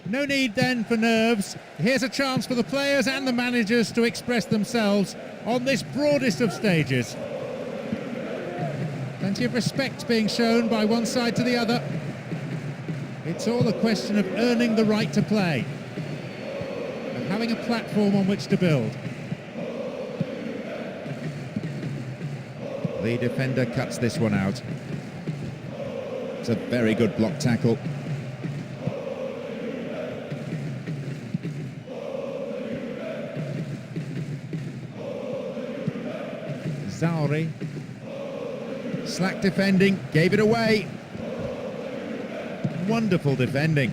No need then for nerves. Here's a chance for the players and the managers to express themselves on this broadest of stages. Plenty of respect being shown by one side to the other. It's all a question of earning the right to play, of having a platform on which to build. The defender cuts this one out. It's a very good block tackle. Zauri. Slack defending, gave it away. Wonderful defending.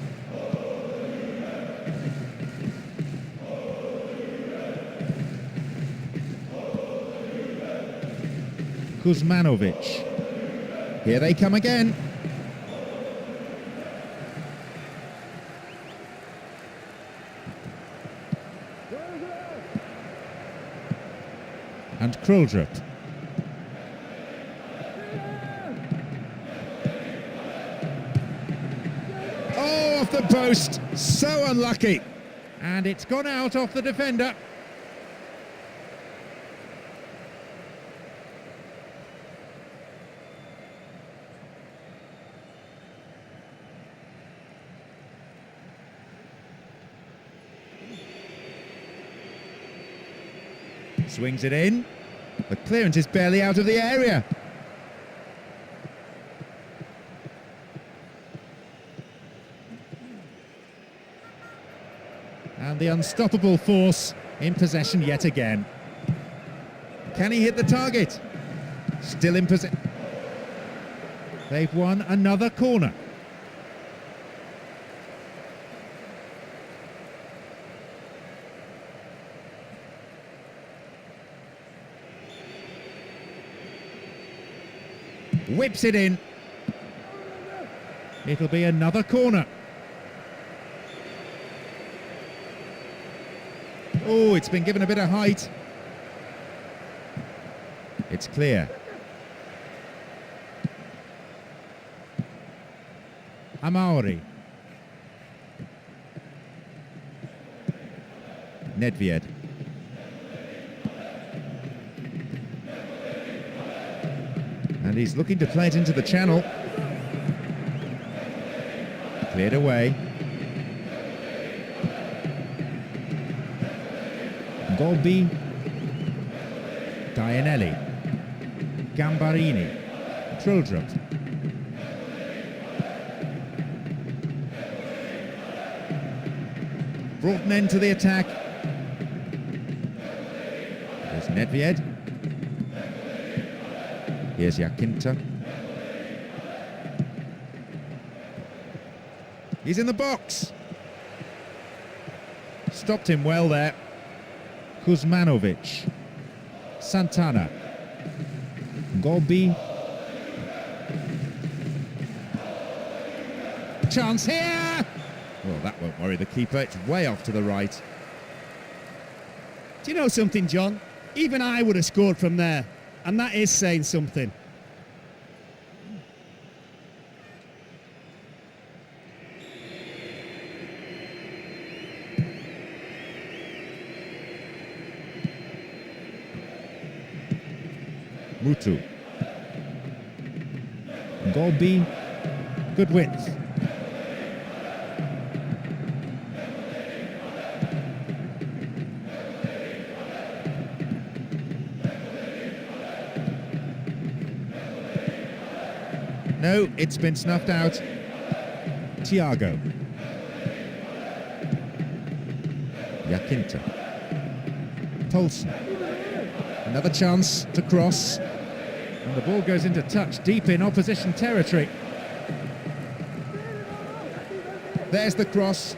Kuzmanovic. Here they come again. And Kruldrup. Oh, off the post. So unlucky. And it's gone out off the defender. Swings it in. The clearance is barely out of the area. And the unstoppable force in possession yet again. Can he hit the target? Still in possession. They've won another corner. Whips it in. It'll be another corner. Oh, it's been given a bit of height. It's clear. Amauri. Nedved. And he's looking to play it into the channel. Cleared away. Golbi. Dianelli. Gambarini. Kruldrup. Brought an end to the attack. There's Nedved. Here's Jacinta. He's in the box. Stopped him well there. Kuzmanovic. Santana. Golbi. Chance here! Well, that won't worry the keeper. It's way off to the right. Do you know something, John? Even I would have scored from there. And that is saying something. Mutu. Golbi. Good width. No, it's been snuffed out. Thiago. Jacinta. Tolson. Another chance to cross. And the ball goes into touch deep in opposition territory. There's the cross.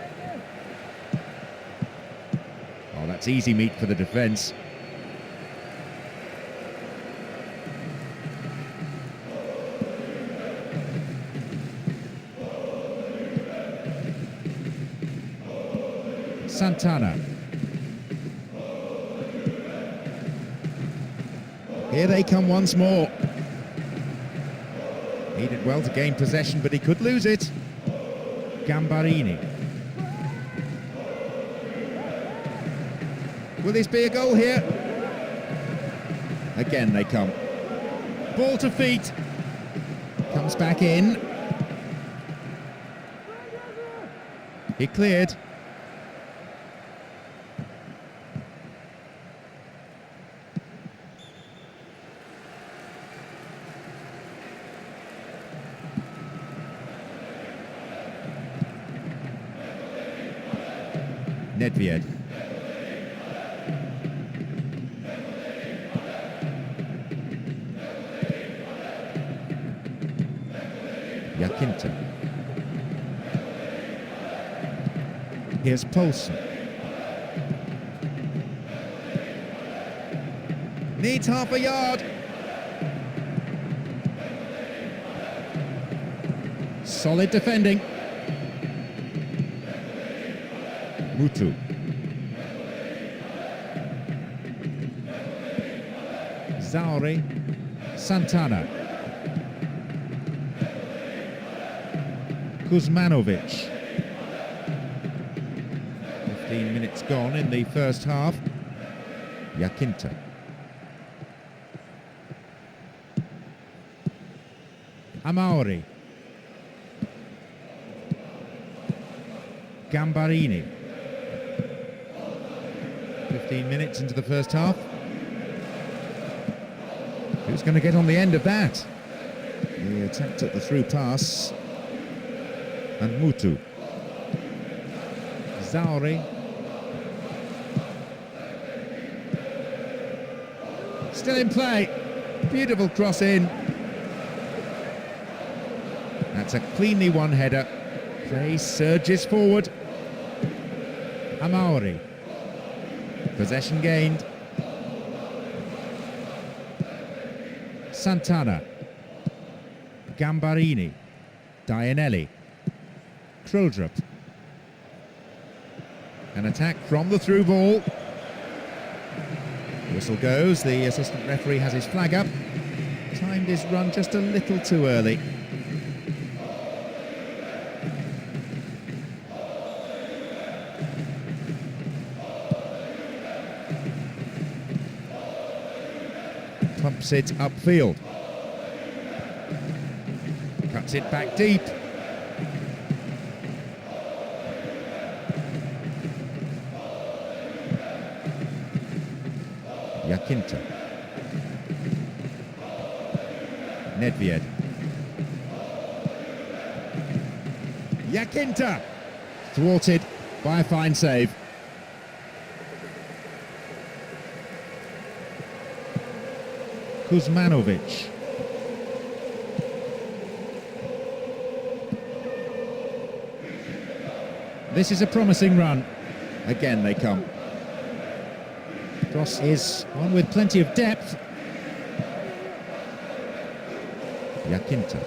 Oh, that's easy meat for the defence. Santana. Here they come once more. He did well to gain possession, but he could lose it. Gambarini. Will this be a goal here? Again they come. Ball to feet. Comes back in. He cleared. Nedved. Yakinta. Here's Poulsen. Needs half a yard. Solid defending. Mutu. Zauri. Santana. Kuzmanovic. 15 minutes gone in the first half. Yakinta. Amauri. Gambarini. 15 minutes into the first half. Who's going to get on the end of that? He attacked at the through pass. And Mutu. Zauri. Still in play. Beautiful cross in. That's a cleanly won header. Play surges forward. Amauri. Possession gained. Santana. Gambarini. Dianelli. Kroldrup. An attack from the through ball. Whistle goes. The assistant referee has his flag up. Timed his run just a little too early. Pumps it upfield. Cuts it back deep. Yakinta. Nedved. Yakinta! Thwarted by a fine save. Kuzmanovic. This is a promising run. Again they come. Cross is one with plenty of depth. Yakinta.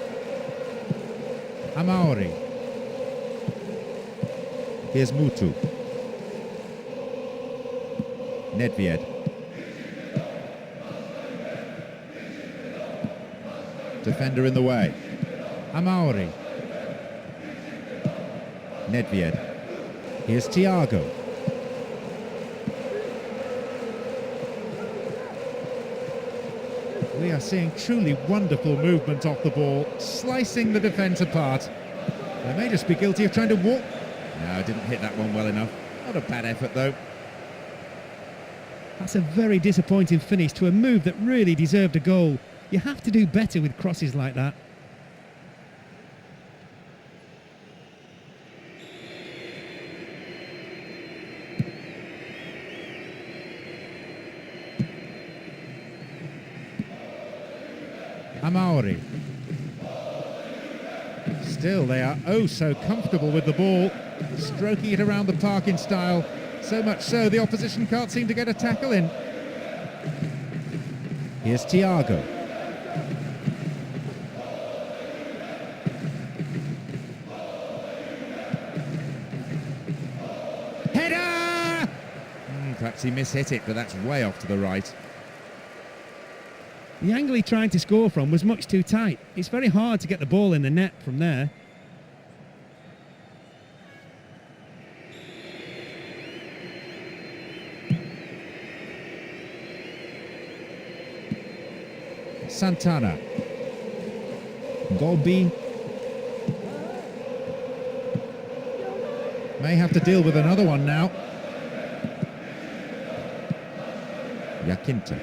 Amauri. Here's Mutu. Nedved. Defender in the way. Amauri. Nedved. Here's Thiago. We are seeing truly wonderful movement off the ball, slicing the defence apart. They may just be guilty of trying to walk. No, didn't hit that one well enough. Not a bad effort though. That's a very disappointing finish to a move that really deserved a goal. You have to do better with crosses like that. Amauri. Still, they are oh so comfortable with the ball, stroking it around the park in style. So much so, the opposition can't seem to get a tackle in. Here's Thiago. Header! Perhaps he mishit it, but that's way off to the right. The angle he tried to score from was much too tight. It's very hard to get the ball in the net from there. Santana. Golby. May have to deal with another one now. Yakinta.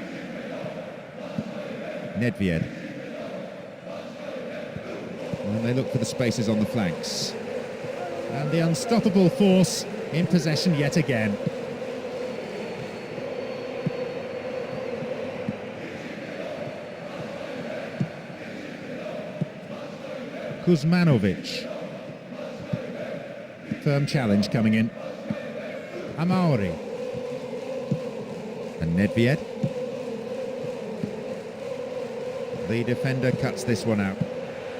Nedved. And they look for the spaces on the flanks. And the unstoppable force in possession yet again. Kuzmanovic. Firm challenge coming in. Amauri. And Nedved. The defender cuts this one out.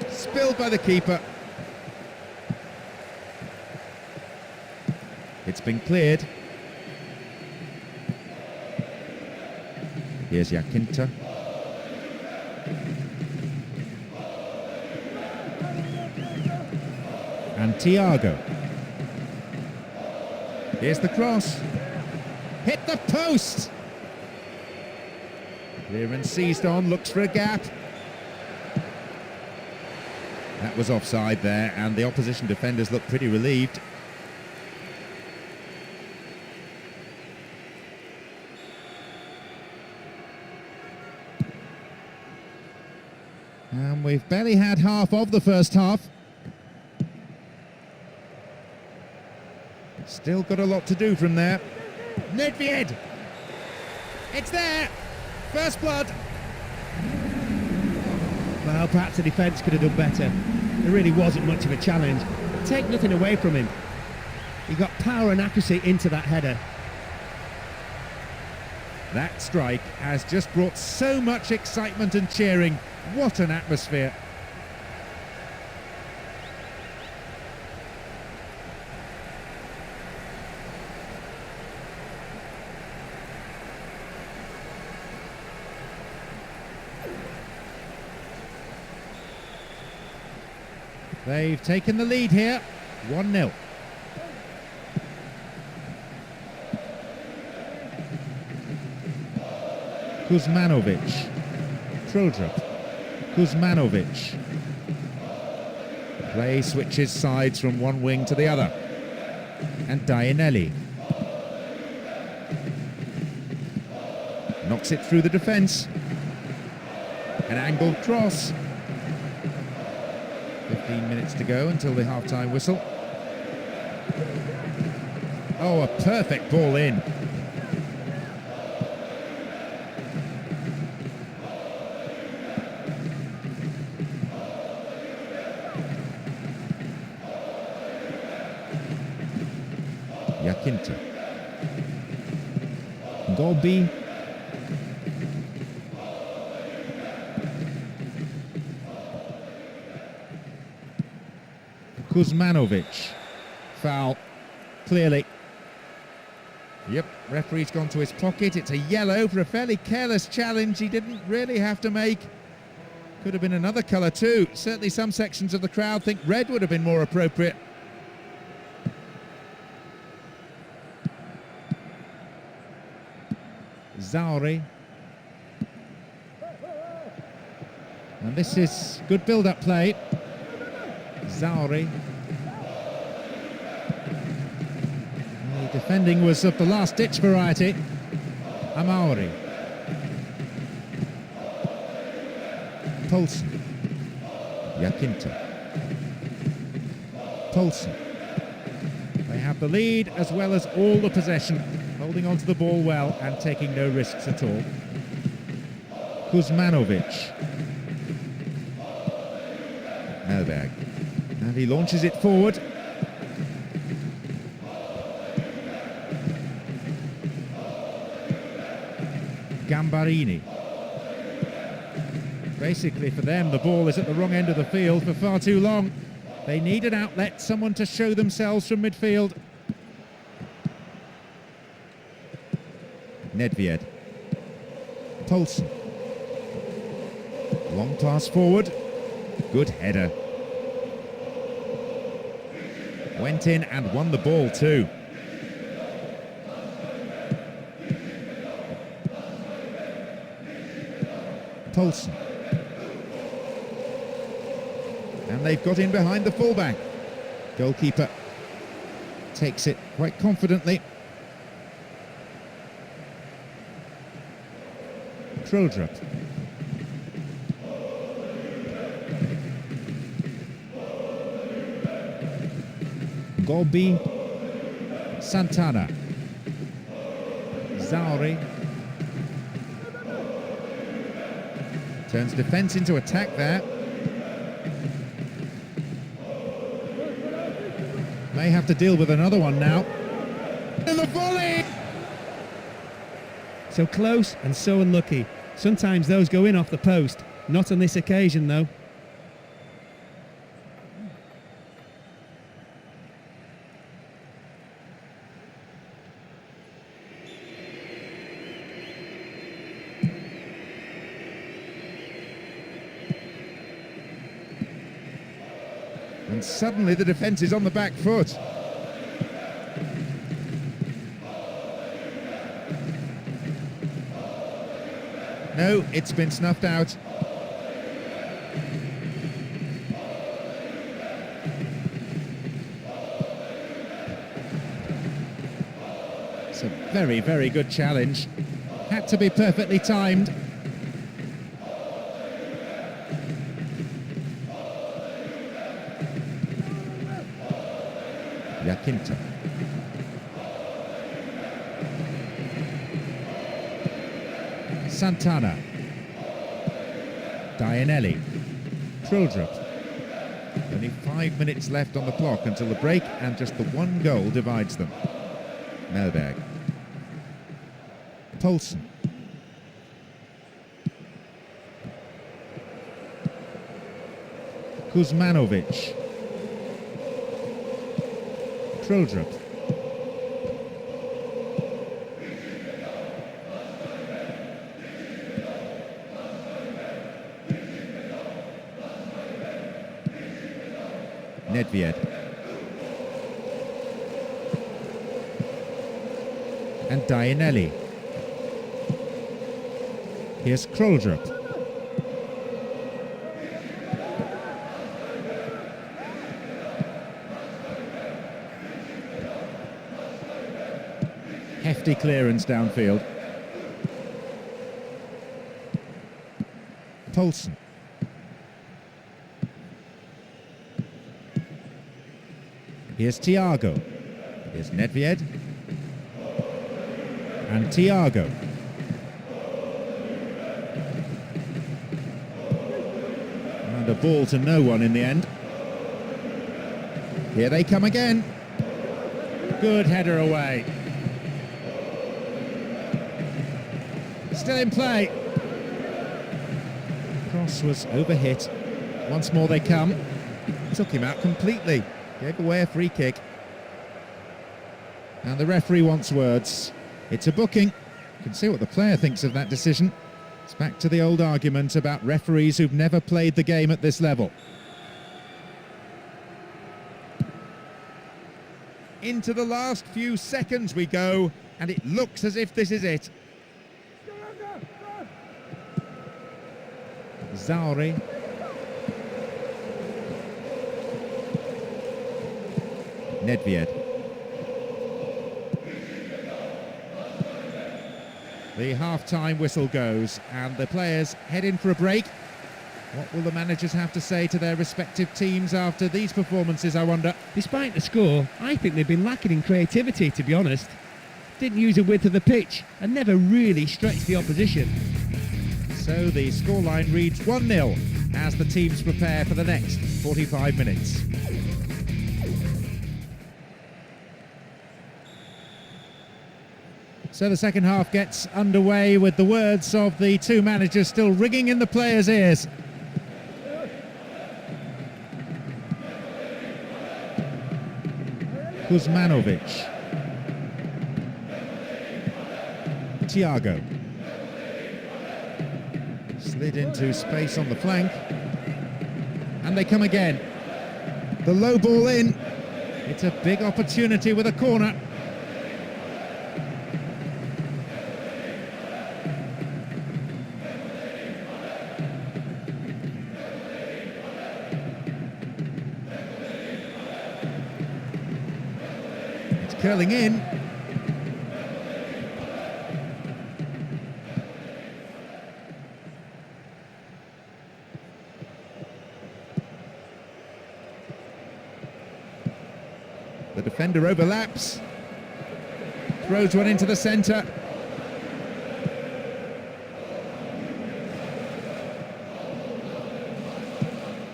Spilled by the keeper. It's been cleared. Here's Yakinta. And Thiago. Here's the cross. Hit the post! Clearance seized on, looks for a gap. That was offside there, and the opposition defenders look pretty relieved. And we've barely had half of the first half. Still got a lot to do from there. Nedved! It's there! First blood! Well, perhaps the defence could have done better. There really wasn't much of a challenge. Take nothing away from him. He got power and accuracy into that header. That strike has just brought so much excitement and cheering. What an atmosphere. They've taken the lead here, 1-0. Kuzmanovic. Troldrup. Kuzmanovic. Play switches sides from one wing to the other. And Dianelli. Knocks it through the defence. An angled cross. 15 minutes to go until the half-time whistle. Oh, a perfect ball in. Yakinta. Golby. Kuzmanovic. Foul. Clearly. Yep, referee's gone to his pocket. It's a yellow for a fairly careless challenge he didn't really have to make. Could have been another colour too. Certainly some sections of the crowd think red would have been more appropriate. Zauri. And this is good build-up play. Zauri. The defending was of the last-ditch variety. Amauri. Poulsen. Yakinta. Poulsen. They have the lead as well as all the possession, holding onto the ball well and taking no risks at all. Kuzmanovic. Melberg. And he launches it forward. Gambarini. Basically for them, the ball is at the wrong end of the field for far too long. They need an outlet, someone to show themselves from midfield. Nedved. Poulsen. Long pass forward. Good header. Went in and won the ball too. Poulsen. And they've got in behind the fullback. Goalkeeper takes it quite confidently. Troldrup. Golbi. Santana. Zauri. Turns defence into attack there. May have to deal with another one now. And the volley! So close and so unlucky. Sometimes those go in off the post. Not on this occasion, though. And suddenly the defence is on the back foot. No, it's been snuffed out. It's a very, very good challenge. Had to be perfectly timed. Yakinta. Santana. Dianelli. Troldrup. Only 5 minutes left on the clock until the break, and just the one goal divides them. Melberg. Poulsen. Kuzmanovic. Troldrup. Nedved. And Dianelli. Here's Troldrup. Hefty clearance downfield. Poulsen. Here's Thiago. Here's Nedved. And Thiago. And a ball to no one in the end. Here they come again. Good header away. Still in play. Cross was overhit. Once more they come. Took him out completely. Gave away a free kick. And the referee wants words. It's a booking. You can see what the player thinks of that decision. It's back to the old argument about referees who've never played the game at this level. Into the last few seconds we go, and it looks as if this is it. Zauri. Nedved. The half-time whistle goes and the players head in for a break. What will the managers have to say to their respective teams after these performances, I wonder? Despite the score, I think they've been lacking in creativity, to be honest. Didn't use the width of the pitch and never really stretched the opposition. So the scoreline reads 1-0 as the teams prepare for the next 45 minutes. So the second half gets underway with the words of the two managers still ringing in the players' ears. Kuzmanovic. Thiago. Slid into space on the flank. And they come again. The low ball in. It's a big opportunity with a corner. curling in. The defender overlaps. Throws one into the centre.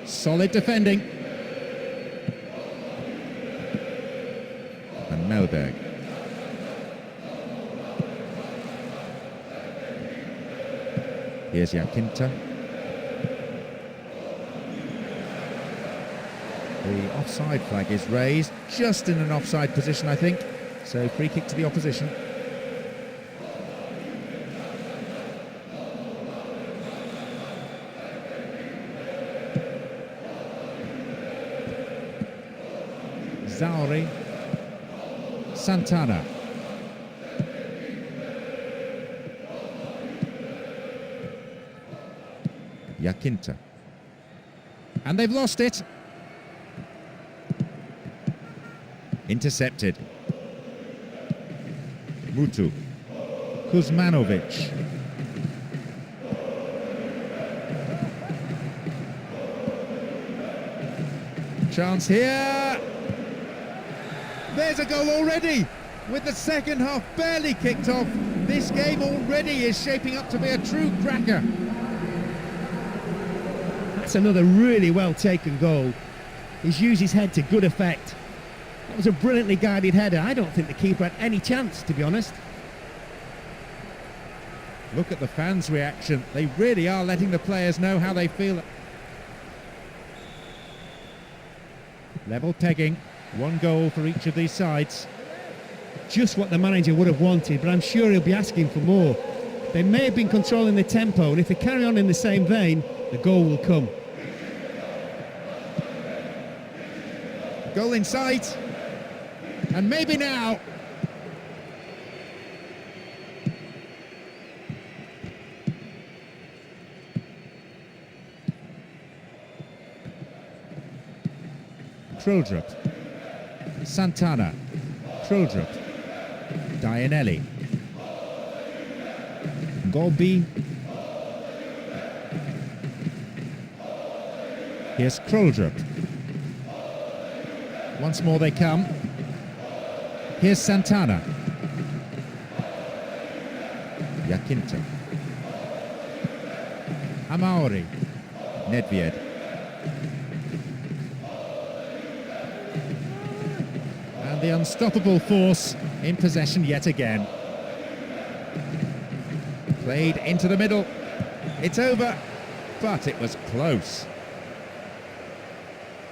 Solid defending. And Melberg. Here's Jacinta. The offside flag is raised, just in an offside position, I think. So free kick to the opposition. Zauri. Santana. Jacinta. And they've lost it. Intercepted. Mutu. Kuzmanovic. Chance here. There's a goal already. With the second half barely kicked off, this game already is shaping up to be a true cracker. That's another really well taken goal. He's used his head to good effect. That was a brilliantly guided header. I don't think the keeper had any chance, to be honest. Look at the fans' reaction. They really are letting the players know how they feel. Level pegging. One goal for each of these sides. Just what the manager would have wanted, but I'm sure he'll be asking for more. They may have been controlling the tempo, and if they carry on in the same vein, the goal will come. Goal in sight. And maybe now. Krildrup. Santana. Krildrup. Dianelli. Golby. Here's Krildrup. Once more they come. Here's Santana. Jacinta. Amauri. Nedved. And the unstoppable force in possession yet again. Played into the middle. It's over, but it was close.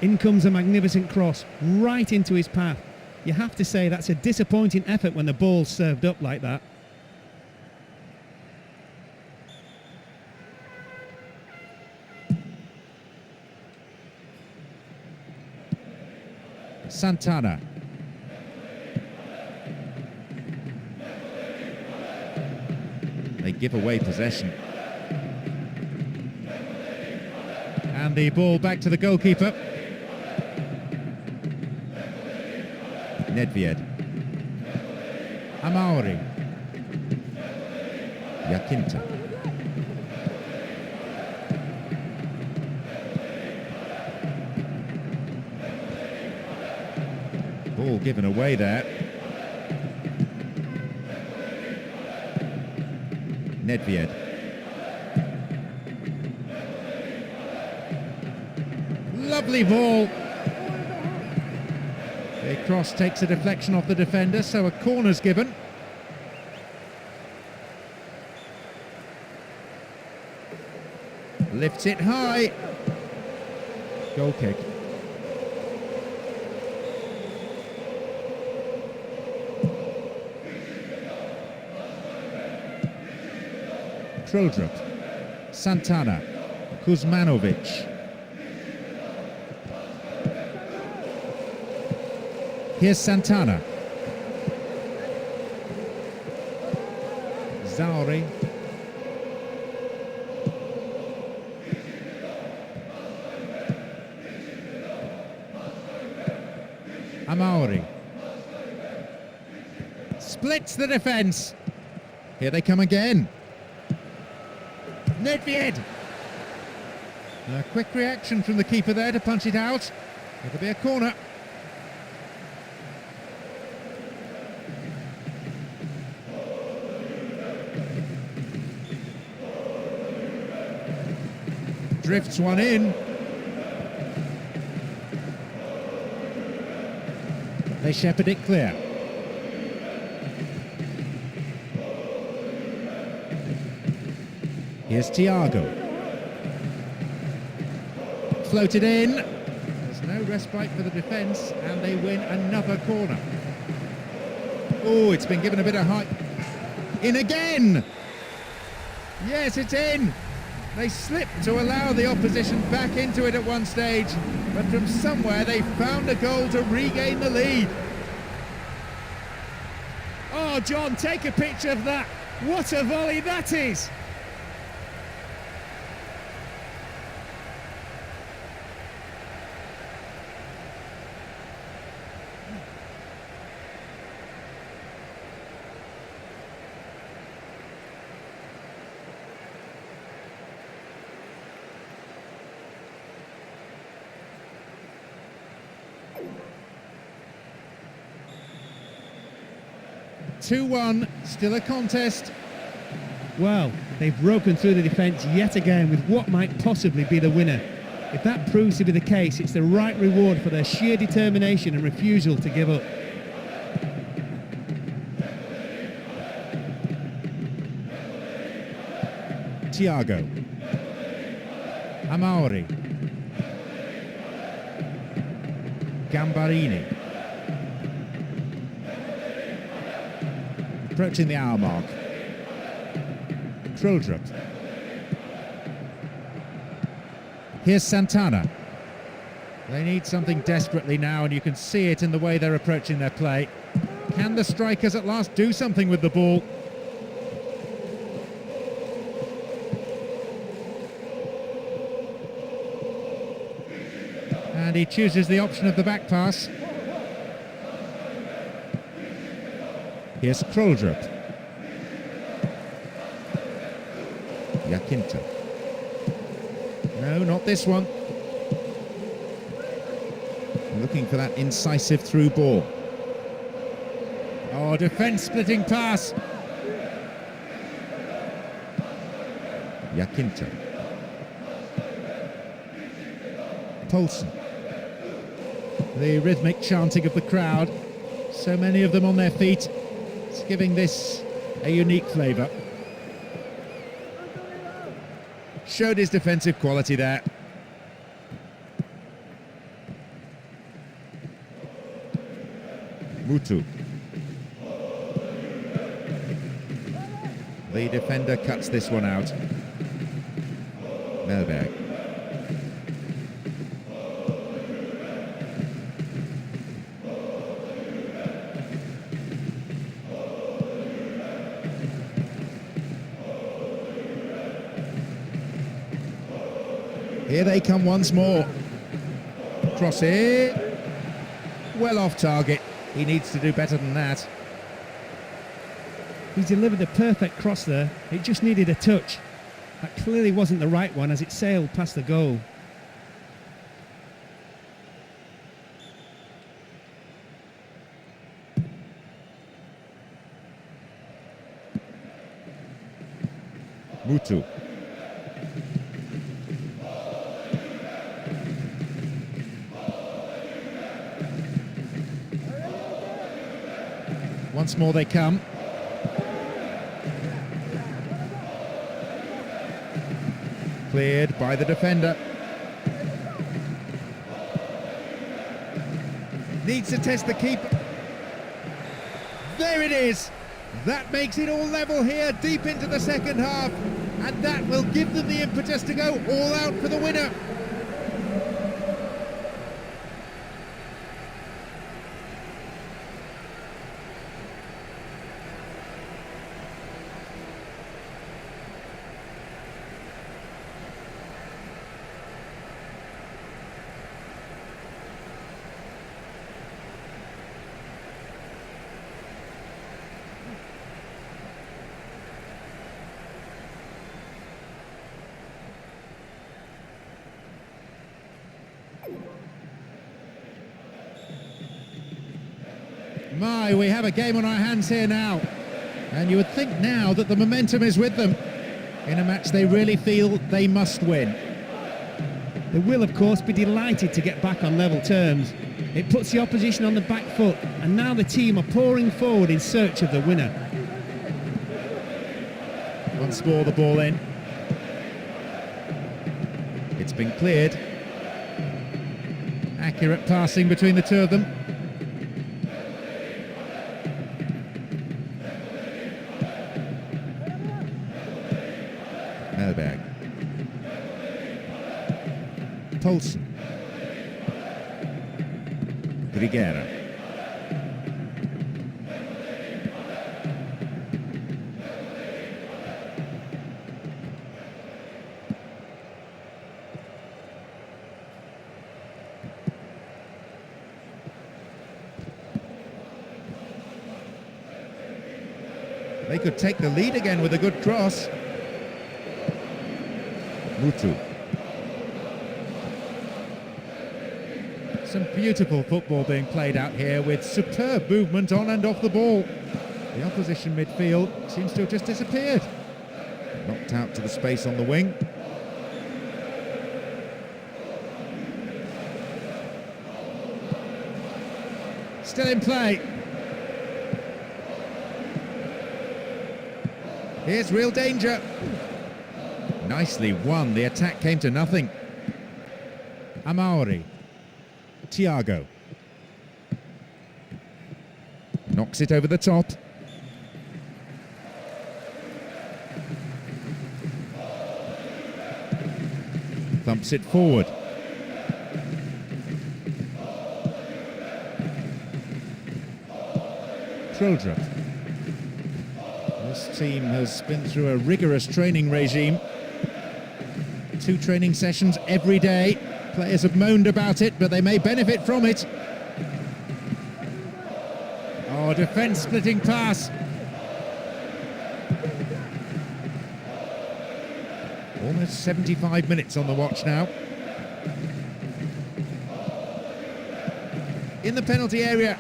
In comes a magnificent cross, right into his path. You have to say that's a disappointing effort when the ball's served up like that. Santana. They give away possession. And the ball back to the goalkeeper. Nedved. Amauri. Jacinta. Ball given away there. Nedved. Lovely ball. The cross takes a deflection off the defender, so a corner's given. Lifts it high. Goal kick. Krildrup. Santana. Kuzmanovic. Here's Santana. Zauri. Amauri. Splits the defence. Here they come again. Nedved. A quick reaction from the keeper there to punch it out. It'll be a corner. Drifts one in. They shepherd it clear. Here's Thiago. Floated in. There's no respite for the defence, and they win another corner. Oh, it's been given a bit of height. In again! Yes, it's in! They slipped to allow the opposition back into it at one stage, but from somewhere they found a goal to regain the lead. Oh, John, take a picture of that. What a volley that is! Two-1, still a contest. Well, they've broken through the defence yet again with what might possibly be the winner. If that proves to be the case, it's the right reward for their sheer determination and refusal to give up. Thiago. Amauri. Gambarini. Approaching the hour mark. Kroldrup. Here's Santana. They need something desperately now, and you can see it in the way they're approaching their play. Can the strikers at last do something with the ball? And he chooses the option of the back pass. Here's Kroldrup. Jacinto. No, not this one. Looking for that incisive through ball. Oh, defence-splitting pass. Jacinto. Poulsen. The rhythmic chanting of the crowd. So many of them on their feet. It's giving this a unique flavour. Showed his defensive quality there. Mutu. The defender cuts this one out. Melberg. Here they come once more. Cross it. Well off target. He needs to do better than that. He's delivered a perfect cross there. It just needed a touch. That clearly wasn't the right one as it sailed past the goal. Mutu. Once more they come. Cleared by the defender. Needs to test the keeper. There it is. That makes it all level here, deep into the second half. And that will give them the impetus to go all out for the winner. My, we have a game on our hands here now. And you would think now that the momentum is with them in a match they really feel they must win. They will, of course, be delighted to get back on level terms. It puts the opposition on the back foot, and now the team are pouring forward in search of the winner. Once more the ball in. It's been cleared. Accurate passing between the two of them. Melberg. Poulsen. Grigera. They could take the lead again with a good cross. Mutu. Some beautiful football being played out here with superb movement on and off the ball. The opposition midfield seems to have just disappeared. Knocked out to the space on the wing. Still in play. Here's real danger. Nicely won. The attack came to nothing. Amauri. Thiago. Knocks it over the top. Thumps it forward. Troldrup. This team has been through a rigorous training regime. 2 training sessions every day. Players have moaned about it, but they may benefit from it. Oh, defence-splitting pass. Almost 75 minutes on the watch now. In the penalty area.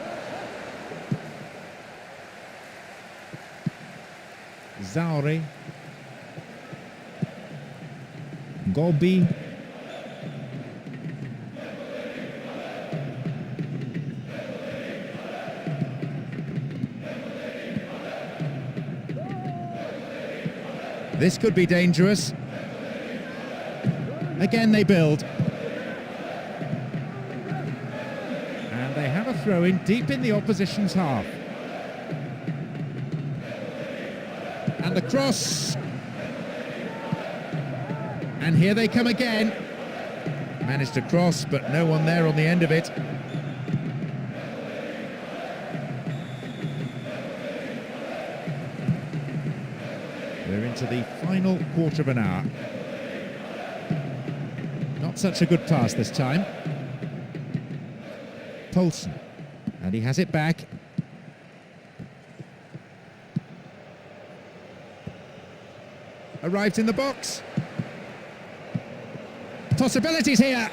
Zauri. Gobi. This could be dangerous. Again they build. And they have a throw-in deep in the opposition's half. And the cross. And here they come again. Managed to cross, but no one there on the end of it. We're into the final quarter of an hour. Not such a good pass this time. Poulsen. And he has it back. Arrived in the box. Possibilities here.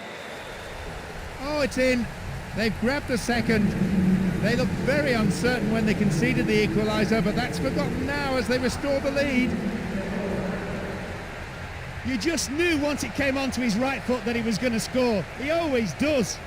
Oh, it's in. They've grabbed the second. They looked very uncertain when they conceded the equaliser, but that's forgotten now as they restore the lead. You just knew once it came onto his right foot that he was going to score. He always does.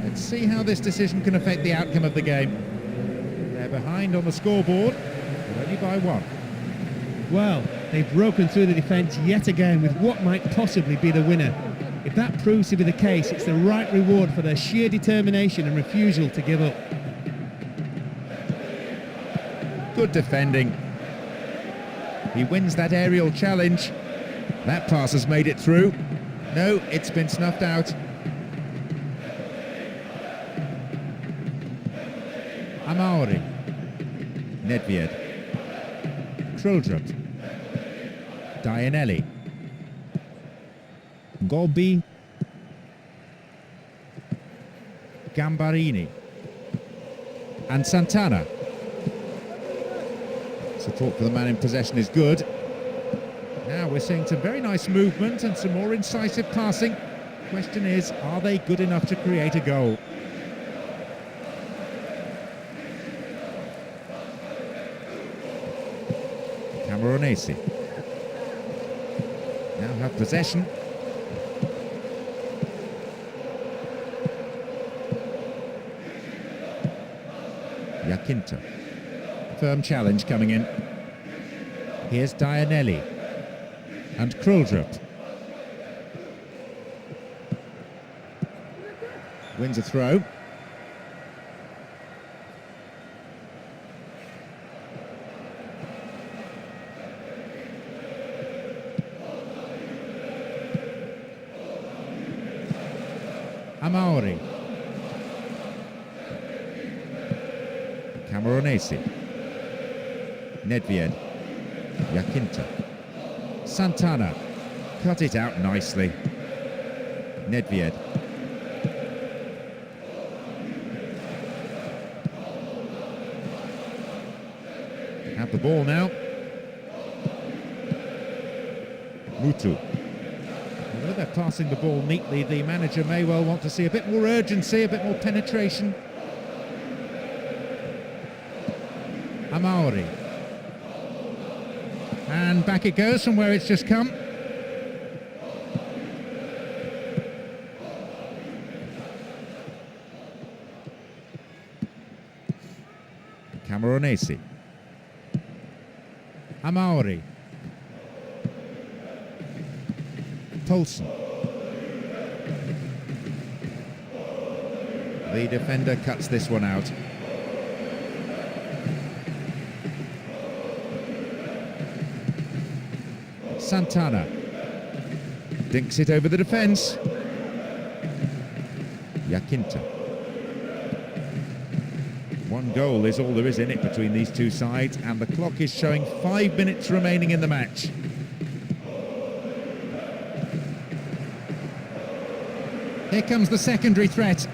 Let's see how this decision can affect the outcome of the game. They're behind on the scoreboard, but only by 1. Well, they've broken through the defence yet again with what might possibly be the winner. If that proves to be the case, it's the right reward for their sheer determination and refusal to give up. Good defending. He wins that aerial challenge. That pass has made it through. No, it's been snuffed out. Amauri. Nedved. Troldrup. Dianelli. Golbi. Gambarini. And Santana. Support for the man in possession is good. Now we're seeing some very nice movement and some more incisive passing. Question is, are they good enough to create a goal? Camoranesi now have possession. Jacinto. Firm challenge coming in. Here's Dianelli and Kruldrup. Wins a throw. Amauri. Camoranesi. Nedved. Jacinto. Santana. Cut it out nicely. Nedved. Have the ball now. Mutu. Although they're passing the ball neatly, the manager may well want to see a bit more urgency, a bit more penetration. Amauri. And back it goes from where it's just come. Camoranesi. Amauri. Tolson. The defender cuts this one out. Santana dinks it over the defence. Jacinto. One goal is all there is in it between these two sides, and the clock is showing 5 minutes remaining in the match. Here comes the secondary threat.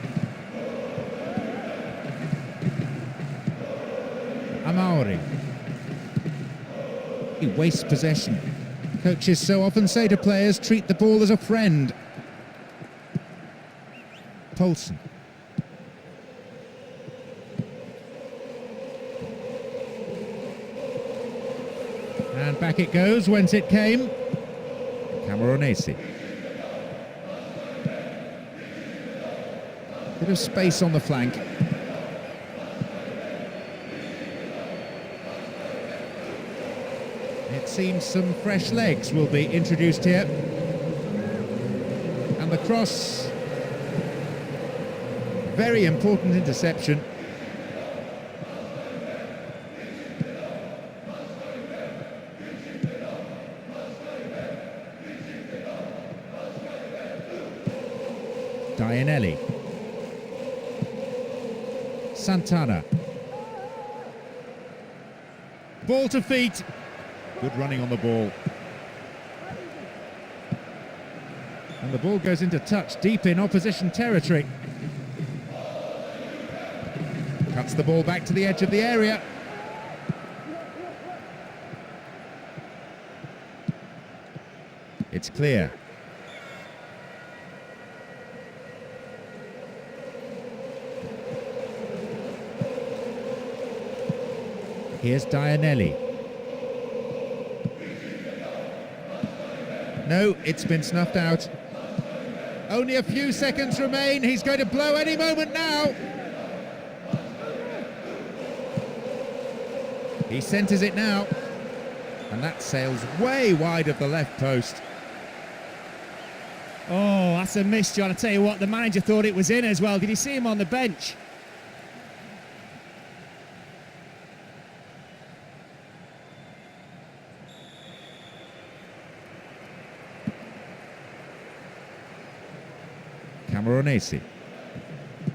Amauri. He wastes possession. Coaches so often say to players, treat the ball as a friend. Tolson. And back it goes, whence it came. Camoranesi. Bit of space on the flank. It seems some fresh legs will be introduced here. And the cross. Very important interception. Dianelli. Santana. Ball to feet. Good running on the ball. And the ball goes into touch deep in opposition territory. Cuts the ball back to the edge of the area. It's clear. Here's Dianelli. No, it's been snuffed out. Only a few seconds remain. He's going to blow any moment now. He centres it now. And that sails way wide of the left post. Oh, that's a miss, John. I tell you what, the manager thought it was in as well. Did you see him on the bench? Camoranesi.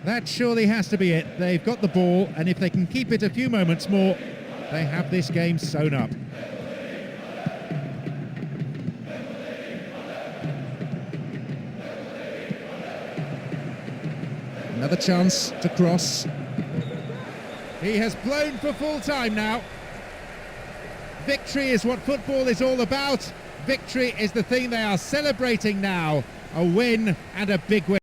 That surely has to be it. They've got the ball, and if they can keep it a few moments more, they have this game sewn up. Another chance to cross. He has blown for full time now. Victory is what football is all about. Victory is the thing they are celebrating now. A win, and a big win.